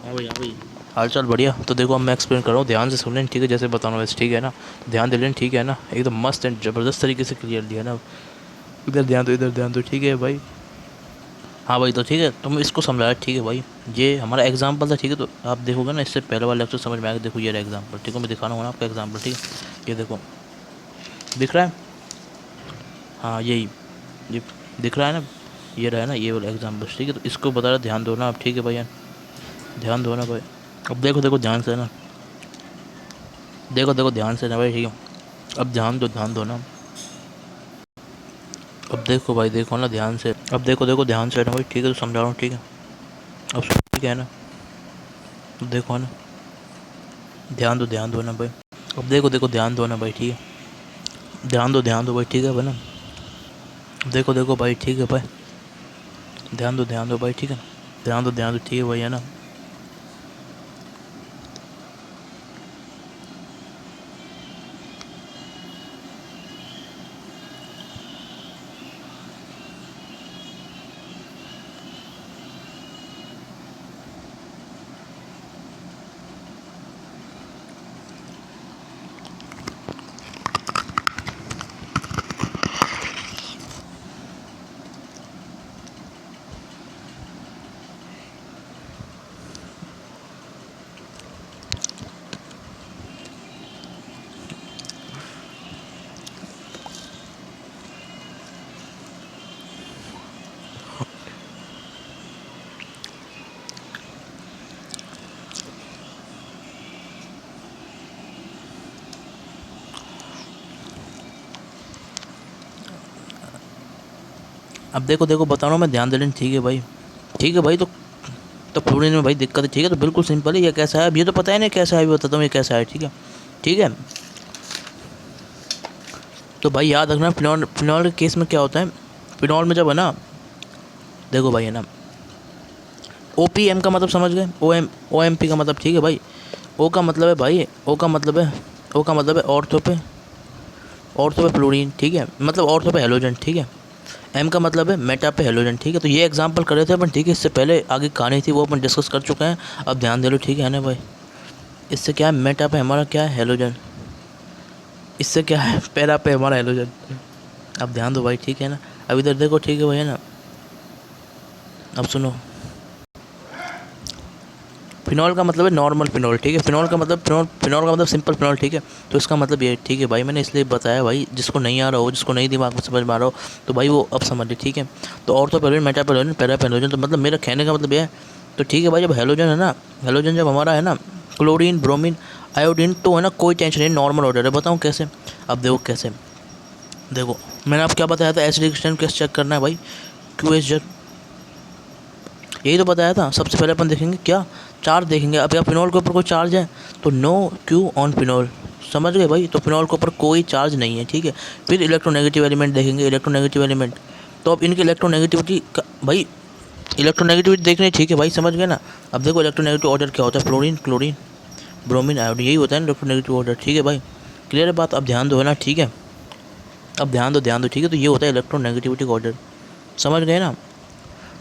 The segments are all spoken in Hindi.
हाँ भाई, हाँ भाई। हाल चाल बढ़िया। तो देखो अब मैं एक्सप्लेन कर रहा हूँ, ध्यान से सुन लें, ठीक है, जैसे बताना वैसे, ठीक है ना। ध्यान दे लें, ठीक है ना, एकदम मस्त एंड ज़बरदस्त तरीके से क्लियर दिया ना। इधर ध्यान दो, इधर ध्यान दो, ठीक है भाई। हाँ भाई, तो ठीक है, तुम इसको समझा, ठीक है भाई। ये हमारा एग्जाम्पल था, ठीक है, तो आप देखोगे ना, इससे पहले वाला लेक्चर समझ में आएगा। देखो ये रहा एग्जाम्पल, ठीक है, मैं दिखा रहा हूँ ना आपका एग्जाम्पल, ठीक है। ये देखो, दिख रहा है। हाँ यही, ये दिख रहा है ना। ये रहा है ना, ये वाला एग्जाम्पल, ठीक है, तो इसको बता रहा, ध्यान दो ना आप, ठीक है भाई यार, ध्यान दो ना भाई। अब देखो देखो ध्यान से ना, देखो देखो ध्यान से ना भाई, ठीक है। अब ध्यान दो ना। अब देखो भाई, देखो ना ध्यान से, अब देखो देखो ध्यान से ना भाई, ठीक है, तो समझा रहा हूँ, ठीक है। अब ठीक है ना, अब देखो ना, ध्यान दो ना भाई। अब देखो देखो ध्यान दो ना भाई, ठीक है। ध्यान दो भाई, ठीक है भाई ना। देखो देखो भाई, ठीक है भाई, ध्यान दो भाई, ठीक है। ध्यान दो, ठीक है भाई, है ना। अब देखो देखो बता रहा हूँ मैं, ध्यान दे लें, ठीक है भाई। ठीक है भाई, तो फ्लोरीन में भाई दिक्कत है, ठीक है, तो बिल्कुल सिंपल है। ये कैसा है, अब ये तो पता है ना कैसा है, अभी बताता हूँ ये कैसा है, ठीक है। ठीक है, तो भाई याद रखना, फिनॉल फिनॉल के केस में क्या होता है। फिनॉल में जब है ना, देखो भाई है ना, ओ पी एम का मतलब समझ गए, ओ एम पी का मतलब, ठीक है भाई। ओ का मतलब है भाई, ओ का मतलब है ऑर्थो पे फ्लोरीन, ठीक है, मतलब ऑर्थो पे हेलोजन, ठीक है। एम का मतलब है मेटा पे हेलोजन, ठीक है। तो ये एग्जांपल कर रहे थे अपन, ठीक है, इससे पहले आगे कहानी थी वो अपन डिस्कस कर चुके हैं। अब ध्यान दे लो, ठीक है ना भाई। इससे क्या है, मेटा पे हमारा क्या है, हेलोजन। इससे क्या है, पैरा पे हमारा हेलोजन। अब ध्यान दो भाई, ठीक है ना। अब इधर देखो, ठीक है भाई, है ना। अब सुनो, फिनॉल का मतलब है नॉर्मल फिनॉल, ठीक है। फिनॉल का मतलब सिंपल फिनॉल, ठीक है। तो इसका मतलब ये, ठीक है भाई, मैंने इसलिए बताया भाई, जिसको नहीं आ रहा हो, जिसको नहीं दिमाग में समझ में आ रहा हो, तो भाई वो अब समझ ले, ठीक है। तो ऑर्थोपेलोजन, मेटापेलोजन, पैरापेलोजन, तो मतलब मेरा कहने का मतलब ये है। तो ठीक है भाई, जब हेलोजन है ना, हेलोजन जब हमारा है ना, क्लोरीन, ब्रोमीन, आयोडीन, तो है ना, कोई टेंशन नहीं, नॉर्मल ऑर्डर है। बताऊँ कैसे। अब देखो कैसे, देखो मैंने आप क्या बताया था, एसिडिक स्ट्रेंथ कैसे चेक करना है भाई, क्यू एस जर, यही तो बताया था। सबसे पहले अपन देखेंगे क्या, चार्ज देखेंगे। अब या फिनॉल के ऊपर कोई चार्ज है, तो नो क्यू ऑन फिनॉल, समझ गए भाई। तो फिनॉल के ऊपर कोई चार्ज नहीं है, ठीक है। फिर इलेक्ट्रोनेगेटिव एलिमेंट देखेंगे, इलेक्ट्रोनेगेटिव एलिमेंट, तो अब इनकी इलेक्ट्रोनेगेटिविटी भाई, इलेक्ट्रोनेगेटिविटी देखनी, ठीक है भाई, समझ गए ना। अब देखो इलेक्ट्रोनेगेटिव ऑर्डर क्या होता है, फ्लोरीन, क्लोरीन, ब्रोमीन, आयोडीन, यही होता है ना इलेक्ट्रोनेगेटिव ऑर्डर, ठीक है भाई। क्लियर है बात। अब ध्यान दो है ना, ठीक है। अब ध्यान दो, ठीक है। तो ये होता है इलेक्ट्रोनेगेटिविटी ऑर्डर, समझ गए ना।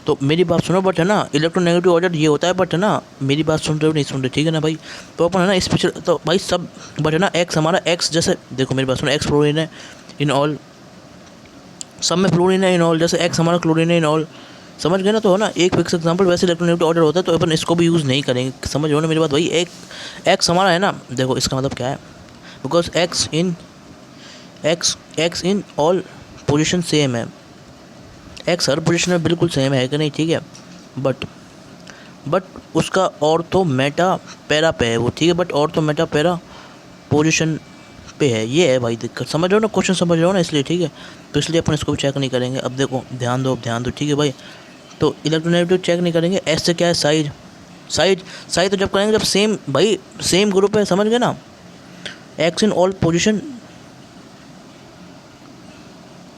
तो मेरी बात सुनो, बट है ना, इलेक्ट्रोनेगेटिव ऑर्डर ये होता है, बट है ना, मेरी बात सुन रहे हो नहीं सुन रहे, ठीक है ना भाई। तो अपन है ना स्पेशल, तो भाई सब, बट है ना, एक्स हमारा एक्स, जैसे देखो मेरी बात सुनो, एक्स फ्लोरीन है इन ऑल, सब में फ्लोरीन है इन ऑल, जैसे एक्स हमारा क्लोरीन है इन ऑल, समझ गए ना। तो है ना, एक फिक्स एग्जांपल, वैसे इलेक्ट्रोनेगेटिव ऑर्डर होता है, तो अपन इसको भी यूज़ नहीं करेंगे, समझ लो ना मेरी बात भाई। एक एक्स हमारा है ना, देखो इसका मतलब क्या है, because x in all position same है, एक्स हर पोजिशन में बिल्कुल सेम है कि नहीं, ठीक है। बट उसका ऑर्थो मेटा पैरा पे है वो, ठीक है। But ortho Meta para position पे है, ये है भाई दिक्कत, समझ रहे हो ना, क्वेश्चन समझ रहे हो ना, इसलिए, ठीक है। तो इसलिए अपन इसको भी चेक नहीं करेंगे। अब देखो ध्यान दो, ठीक है भाई। तो इलेक्ट्रोनेगेटिव चेक नहीं करेंगे, एस से क्या है, साइज, साइज तो जब करेंगे जब सेम भाई, सेम ग्रुप है, समझ गए ना। एक्स इन ऑल पोजिशन,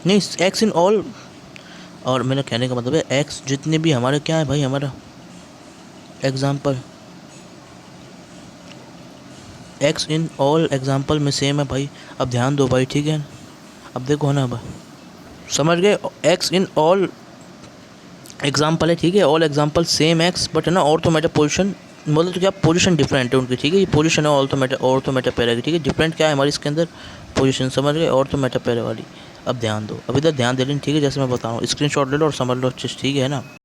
नहीं, एक्स इन ऑल, और मेरा कहने का मतलब है एक्स जितने भी हमारे क्या है भाई, हमारा example, x in all example में सेम है भाई। अब ध्यान दो भाई, ठीक है। अब देखो ना, अब समझ गए, एक्स इन ऑल एग्जाम्पल है, ठीक है, all example same x, but है ना, ऑर्थो मेटा पोजिशन मतलब तो क्या पोजीशन डिफरेंट है उनकी, ठीक है। ये पोजीशन है ऑर्थो मेटा पैरा की, ठीक है। डिफरेंट क्या है हमारी इसके अंदर, पोजीशन, समझ गए, ऑर्थो मेटा पैरा वाली। अब ध्यान दो, अब इधर ध्यान दे लेना, ठीक है। जैसे मैं बता रहा हूँ, स्क्रीनशॉट ले लो और समझ लो अच्छे से, ठीक है ना।